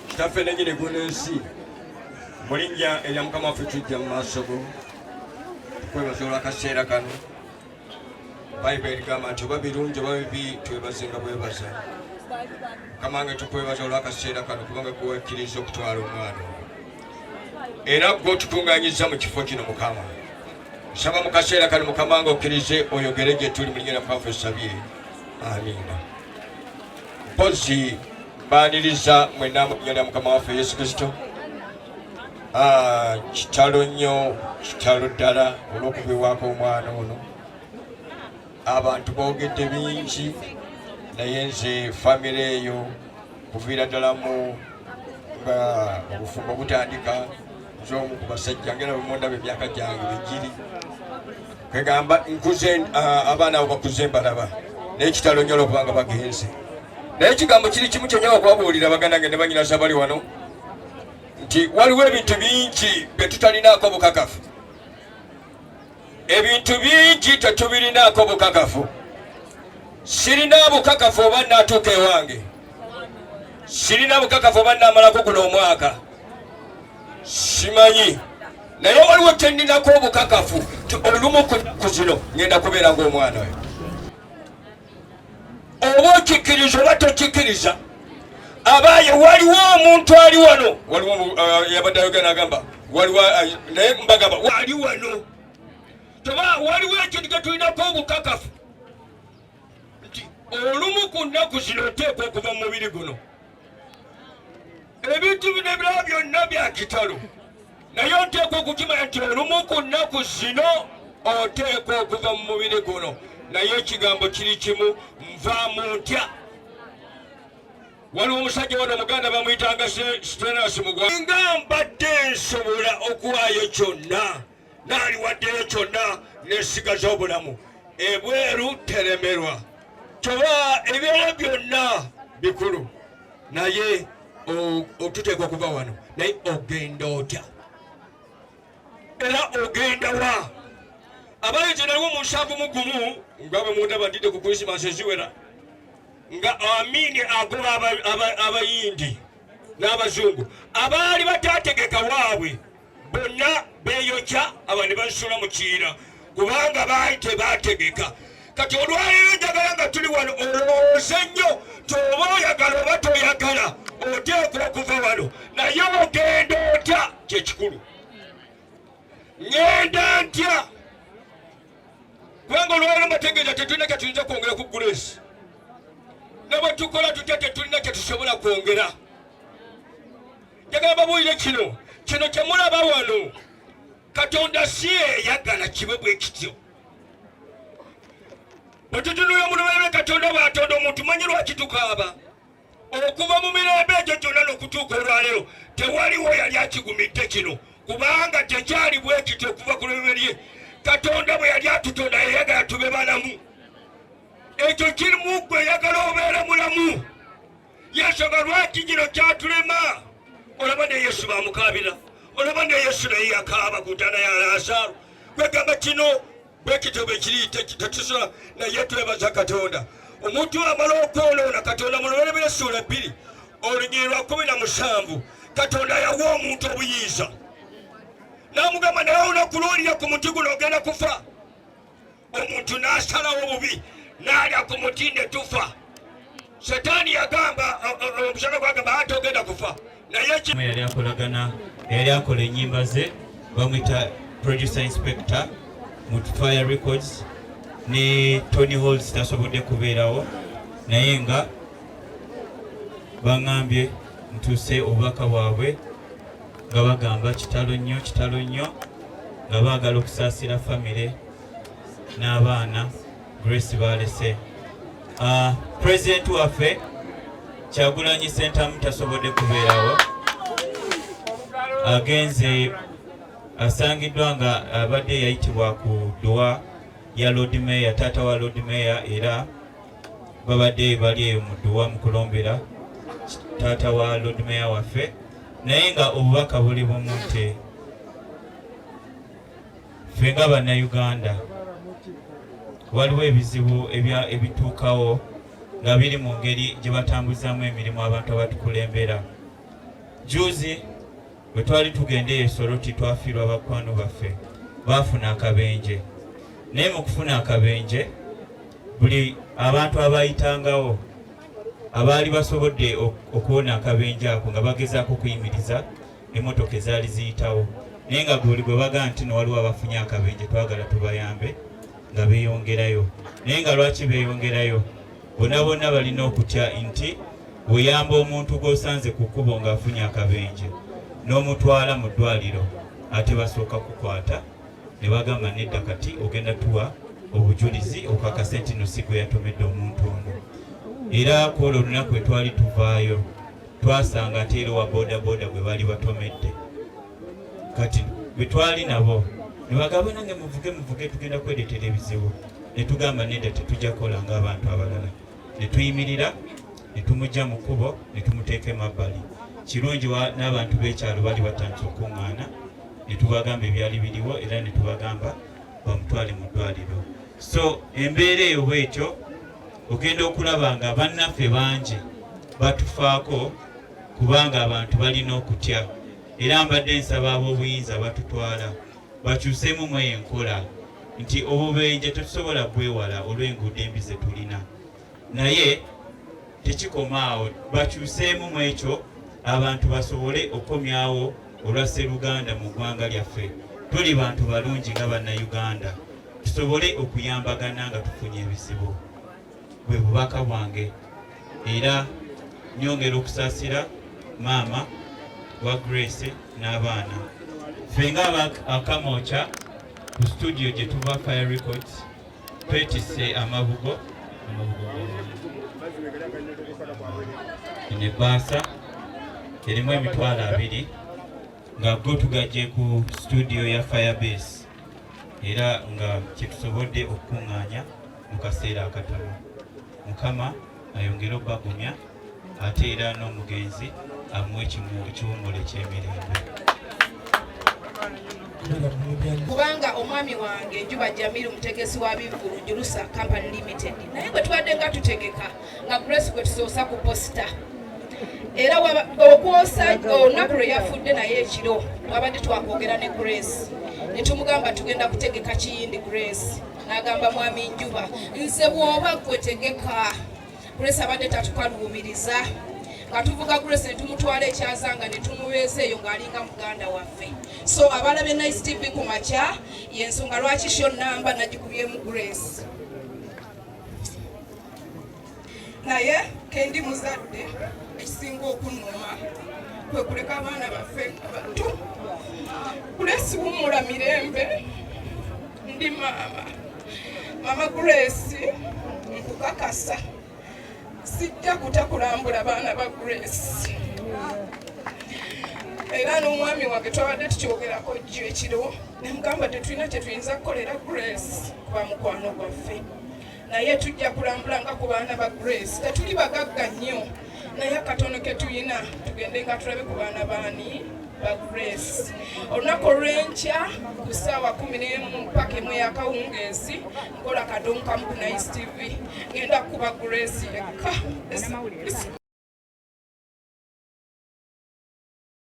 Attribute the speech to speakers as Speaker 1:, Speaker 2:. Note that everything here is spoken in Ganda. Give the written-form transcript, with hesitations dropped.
Speaker 1: kitaffe nenyini gunensi mulinnya erya mukama waffe tujja mu maaso go tukwebaza olw'akaseera kano. Bayibuli erigamba nti oba birungi oba bibi twebazenga bwebaza. Mukama wange tukwebaza olw'akaseera kano kubanga kuwekkiriza okutwala omwana era gwe otukungaanyiza mu kifo kino. Mukama nsaba mu kaseera kano Mukama wange okkirize oyogere gye tuli mu linnya lya Mukama waffe tusabye, amiina. Mpozi mbaaniriza mwenna mu linnya lya Mukama waffe Yesu Kristo. Kitalo nnyo, kitalo ddala olw'okubibwako omwana ono. Abantu boogedde bingi naye nze famire eyo kuviira ddala mu nga obufumbo butandika nze omu ku basajja ngera bwe mundaba emyaka gyange begiri kwegamba nkuze abaana abo bakuze mbalaba naye kitalo nnyo olwokubanga bagenze. Naye ekigambo kiri kimu kyennyala okubabuulira bagandange ne banyinasa bali wano nti waliwo ebintu bingi bye tutalinaako bukakafu. Ebintu bingi tetubirinaako bukakafu. Sirina bukakafu oba naatuuka ewange, sirina bukakafu oba namalako guno omwaka, simanyi. Naye waliwo kyenninako obukakafu ti olumu ku zino ngenda kubeera ng'omwana we. Oba okikkiriza oba tokikkiriza, abaaye waliwo omuntu ali wano, waliwo yabadde ayogera n'agamba waliwo, naye mbagamba wali wano toba waliwo ekintu kye tulinako obukakafu nti olumu ku nnaku zino oteekwa okuva mu mubiri guno. Ebintu bino ebirala byonna bya kitalo naye oteekwa okukimanya nti olumu ku nnaku zino oteekwa okuva mu mubiri guno. Naye ekigambo kiri kimu, nvaamu ntya. Waliwo omusajja wano Omuganda bamuyitanga Stenas Mugwa. Nga mbadde nsobola okuwaayo kyonna naaliwaddeyo kyonna nesigaza obulamu, ebweru teremerwa. Toba ebyala byonna bikulu naye otuteekwa okuva wano, naye ogenda otya era ogenda wa? Abayinza naliwo mu 7 nga bwe mundaba ndidde ku Krismasi eziwera nga Amini agoba abayindi n'abazungu abaali bataategeka waabwe bonna beeyokya aba ne basula mu kiira kubanga baali tebaategeka. Kati olwaleero njagala nga tuli wano olowooze nnyo toba oyagala oba toyagala oteekwa okuva wano, naye ogenda otya kyekikulu. Ngenda ntya kubanga olwaleero mbategeeza tetulina kye tuyinza kwongera ku Grace, ne bwe tukola tutya tetulina kye tusobola kwongera. Njagala babuulire kino kye mulaba wano, Katonda si eyagala kibe bwe kityo. Bwe tutunula mu lubeerera Katonda bw'atonda omuntu manyi lwaki tukaaba. Okuva mu mirembe egyo gyonna n'okutuuka olwaleero tewaliwo yali akigumidde kino kubanga tekyali bwe kityo okuva ku lubeerera. Katonda bwe yali atutonda yayagala tube balamu. Ekyo kirimu gwe yagala obeere mulamu. Yensonga lwaki kino kyatulema. Olaba ne Yesu bamukaabira, olaba ne Yesu naye yakaaba ku ntaana ya Laazaalo. Kwegamba kino bwe kityo bwe kiri tetusobola, naye twebaza Katonda. Omuntu amala okwonoona Katonda mu Lubereberye Ssuula 2 olunyiriri lwa 17 Katonda yawa omuntu obuyinza n'amugamba naye olunaku lw'olira ku muti guno ogenda kufa. Omuntu n'asalawo obubi n'alya ku muti ne tufa. Setaani yagamba omusana gwagamba ate ogenda kufa.
Speaker 2: Yali akolagana, yali akola ennyimba ze bamwita producer inspector mu Fire Records ne Tony Halls tasobodde kubeerawo naye nga baŋŋambye ntuuse obubaka bwabwe nga bagamba kitalo nnyo nga baagala okusaasira famire n'abaana Grace balese. President waffe Kyagulanyi Ssentamu tasobodde kubeerawo, agenze asangiddwa nga abadde yayitibwa ku dduwa ya Lord Mayor, taata wa Lord Mayor, era babadde bali eyo mu dduwa mu kulombera taata wa Lord Mayor waffe, naye nga obubaka buli bumu nti ffe nga bannayuganda waliwo ebizibu ebituukawo nga biri mu ngeri gye batambuzaamu emirimu abantu abatukulembera. Juzi bwe twali tugenda e Soroti twafiirwa bakwano baffe baafuna akabenje, naye mu kufuna akabenje buli abantu abayitangawo abaali basobodde okuwona akabenje ako nga bagezaako okuyimiriza emmotoka ezaali ziyitawo, naye nga guli gwe bagaa nti nowaliwo abafunye akabenje twagala tubayambe nga beeyongerayo. Naye nga lwaki beeyongerayo? Bonna bonna balina okutya nti bweyamba omuntu gw'osanze ku kkubo ng'afunye akabenje n'omutwala mu ddwaliro ate basooka kukwata ne bagamba nedda kati ogenda tuwa obujulizi okakasa nti no si gwe yatomedde omuntu ono. Era kwolwo olunaku bwe twali tuvaayo twasanga ate era owa bodaboda gwe baali batomedde. Kati bwe twali nabo ne bagamba nange muvuge tugenda kwereetera ebizibu. Ne tugamba nedda tetujja kukola ng'abantu abalala. Ne tuyimirira ne tumugya mu kkubo ne tumuteeka emabbali. Kirungi n'abantu b'ekyalo bali batandise okuŋŋaana ne tubagamba ebyali biriwo era ne tubagamba bamutwale mu ddwaliro. So embeera eyo bwetyo ogenda okulaba nga bannaffe bangi batufaako kubanga abantu balina okutya. Era mbadde nsaba ab'obuyinza batutwala bakyuseemu mu enkola nti obubenje tetusobola bwewala olw'enguudo embi ze tulina, naye tekikoma awo, bakyuseemu mu ekyo abantu basobole okukomyawo olwa sseruganda mu ggwanga lyaffe. Tuli bantu balungi nga bannayuganda, tusobole okuyambagana nga tufunye ebizibu. Bwe bubaka bwange. Era nyongera okusaasira maama wa Grace n'abaana. Ffe nga Akamoocha ku studio gye tuva Fire Records twetisse amabugo ne baasa erimu emitwalo 2 nga go tugajje ku studio ya Firebase era nga kyetusobodde okukuŋŋaanya mu kaseera akatono. Mukama ayongere obbagumya ate era n'omugenzi amuwe ekiwummulo eky'emirembe.
Speaker 3: Kubanga omwami wange Njuba Jamiru mutegesi wa Bivvulu Julusa Company Limited, naye bwe twadde nga tutegeka nga Grace gwe tusoosa ku posita era okwosa olunaku lwe yafudde naye ekiro twabadde twakwogera ne Grace ne tumugamba tugenda kutegeka kiyindi. Grace n'agamba mwami Njuba, nze bw'oba gwe tegeka. Grace abadde tatukaluubiriza nga tuvuga Grace ne tumutwala ekyazanga ne tumubeeza eyo ng'alinga muganda waffe. So abalabye Nice TV ku makya y'ensonga lwaki sho namba nagikubyemu Grace. Naye kendi muzadde ekisinga okunnuma kwe kuleka abaana baffe abato. Grace wumula mirembe, ndi mama Grace nkukakasa sijja kutakulambula baana ba Grace. Era n'omwami wange twabadde tukyogerako jjo ekiro nemugamba tetulina kyetuyinza kukolera Grace kuba mukwano gwaffe, naye tujja kulambula nga ku baana ba Grace. Tetuli bagagga nnyo naye akatono ke tulina tugende nga tulabe ku baana baani ba Grace. Olunaku olw'enkya ku ssaawa 11 mpaka 1 y'akawungeezi nkola kadomu kamu ku Nice TV ngenda kuba Grace yekka.